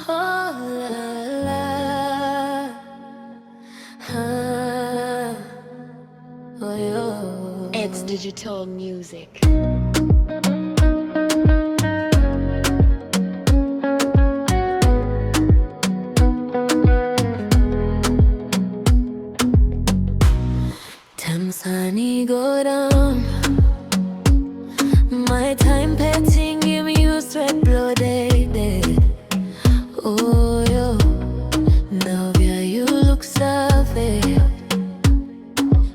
Oh la la, ah, oh yo. It's digital music. Sunny go down. My time petting him, you sweat blooded. Oh yo, now yeah, you look savage.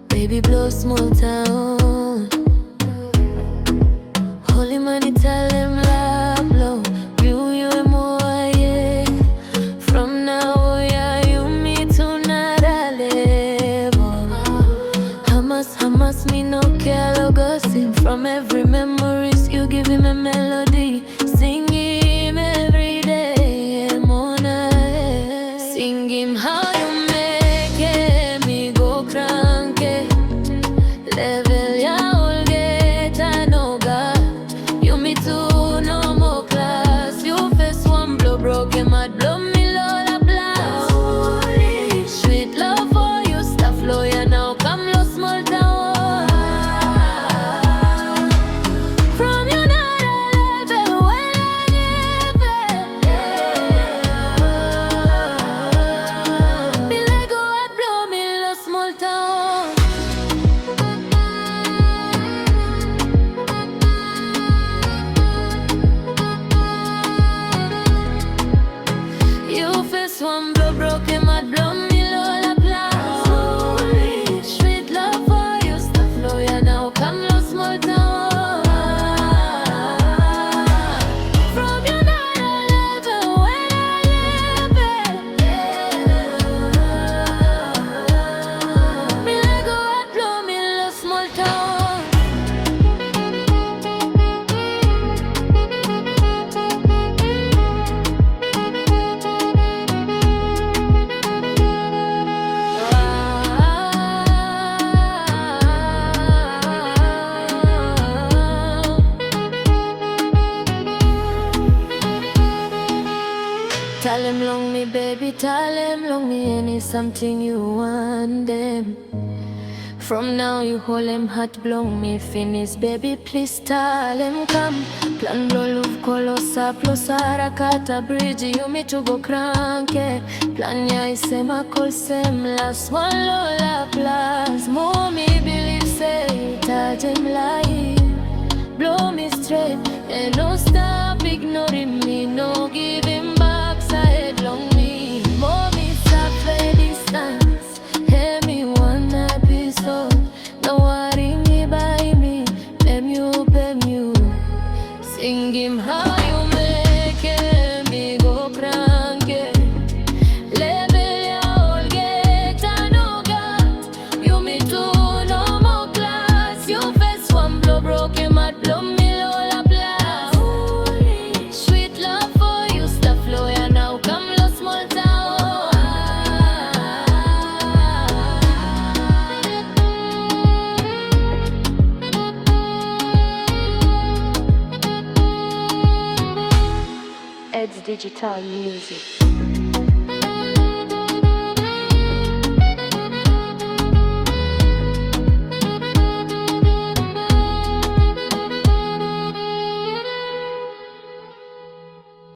Baby blow small town. Holy money tell him la blow. You more yeah. From now yeah, you me to nada level. Hamas me no care logo sing. From every memories you give him a melody. Sing him every day, Mona. Sing him how you make it, me go cranky. Level ya all get I know God. You me too no more class. You face one blow broken mad blow me lola blast. Sweet love for you stuff lawyer now come lo small town. One blow broken mad blow me lola blast. Sweet love for you stuff lawyer now come lo small town. From you not a level when I live it. Me let go and blow me lo small town. Tell him long me baby, tell him long me any something you want them. From now you hold him hot blow me finish baby please tell him come. Plan blow love colosa plus harakata bridge you me to go cranky. Plan ya isema call sem last one lola plus. Mommy believe say touch him like blow me straight and no stop ignoring me no give him back side long me. Mommy stop for distance. Hear me one episode. No worry me by me. Pem you. Sing him how you make it. Me go cranky. Level ya all get I know God. You me too no more class. You face one blow broken mad blow me. It's digital music.